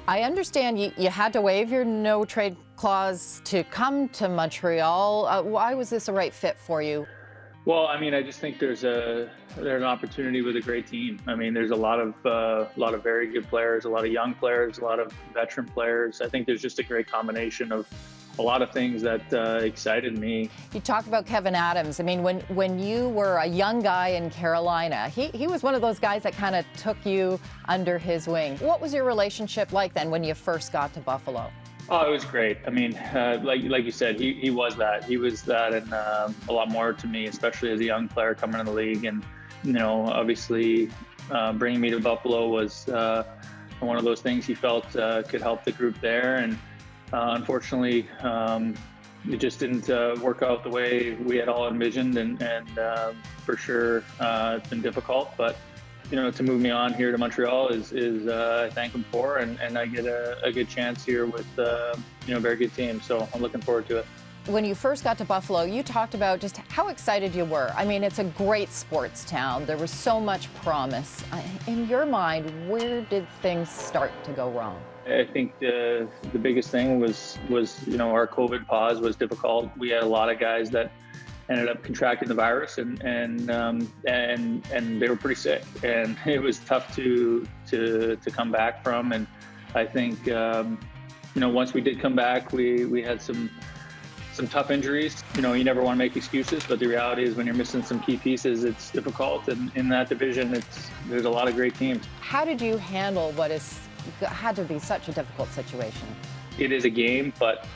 I understand you had to waive your no trade clause to come to Montreal. Why was this a right fit for you? Well, I mean, I just think there's an opportunity with a great team. I mean, there's a lot of very good players, a lot of young players, a lot of veteran players. I think there's just a great combination of a lot of things that excited me. You talk about Kevin Adams. I mean, when you were a young guy in Carolina, he was one of those guys that kind of took you under his wing. What was your relationship like then when you first got to Buffalo? Oh, it was great. I mean, like you said, he was that. He was that and a lot more to me, especially as a young player coming in the league. And, obviously bringing me to Buffalo was one of those things he felt could help the group there. And unfortunately, it just didn't work out the way we had all envisioned. And for sure, it's been difficult. But to move me on here to Montreal is I thank him for, and I get a good chance here with a very good team. So I'm looking forward to it. When you first got to Buffalo, you talked about just how excited you were. I mean, it's a great sports town. There was so much promise. In your mind, where did things start to go wrong? I think the biggest thing was our COVID pause was difficult. We had a lot of guys that ended up contracting the virus, and they were pretty sick, and it was tough to come back from. And I think once we did come back, we had some tough injuries. You never want to make excuses, but the reality is when you're missing some key pieces, it's difficult. And in that division, there's a lot of great teams. How did you handle what had to be such a difficult situation? It is a game, but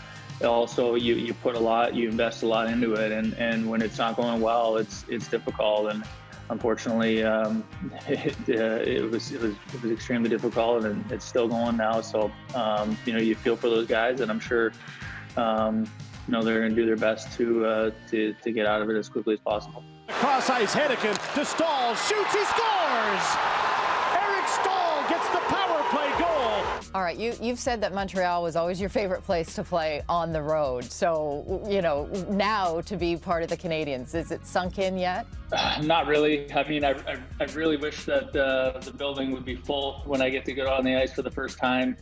also you put you invest a lot into it, and when it's not going well, it's difficult. And unfortunately, it was extremely difficult, and it's still going now. So you feel for those guys, and I'm sure they're going to do their best to get out of it as quickly as possible. Cross ice, Hennigan to Staal, shoots, he scores! Eric Staal gets the power play goal. All right, you've said that Montreal was always your favorite place to play on the road. So, now to be part of the Canadiens, is it sunk in yet? Not really. I mean, I really wish that the building would be full when I get to go on the ice for the first time,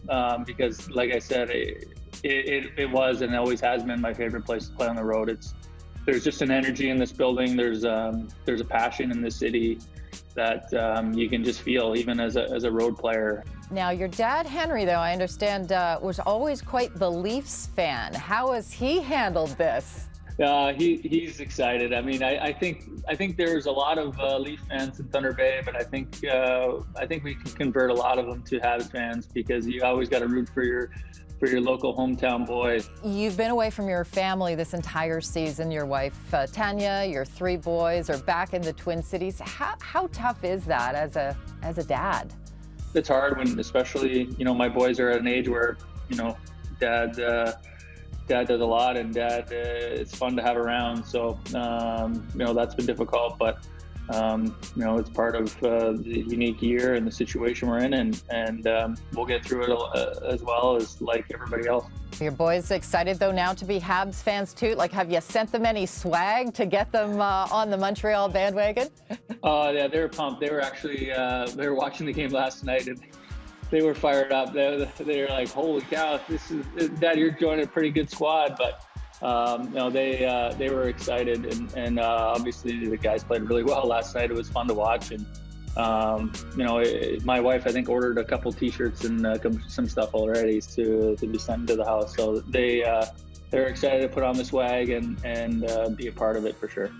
because, like I said, it was and always has been my favorite place to play on the road. There's just an energy in this building. There's a passion in this city that you can just feel even as a road player. Now, your dad, Henry, though, I understand, was always quite the Leafs fan. How has he handled this? He's excited. I mean, I think there's a lot of Leaf fans in Thunder Bay, but I think we can convert a lot of them to Habs fans, because you always got to root for your local hometown boys. You've been away from your family this entire season. Your wife, Tanya, your 3 boys are back in the Twin Cities. How tough is that as a dad? It's hard when, especially, my boys are at an age where, dad does a lot, and dad, it's fun to have around. So, that's been difficult, but it's part of the unique year and the situation we're in, and we'll get through it as well as like everybody else. Your boys excited though now to be Habs fans too? Like, have you sent them any swag to get them on the Montreal bandwagon? Yeah, they were pumped. They were actually they were watching the game last night, and they were fired up. They were like, "Holy cow! Dad, you're joining a pretty good squad." But they were excited, and obviously the guys played really well last night. It was fun to watch, and my wife, I think, ordered a couple T-shirts and some stuff already to be sent to the house. So they're excited to put on the swag and be a part of it for sure.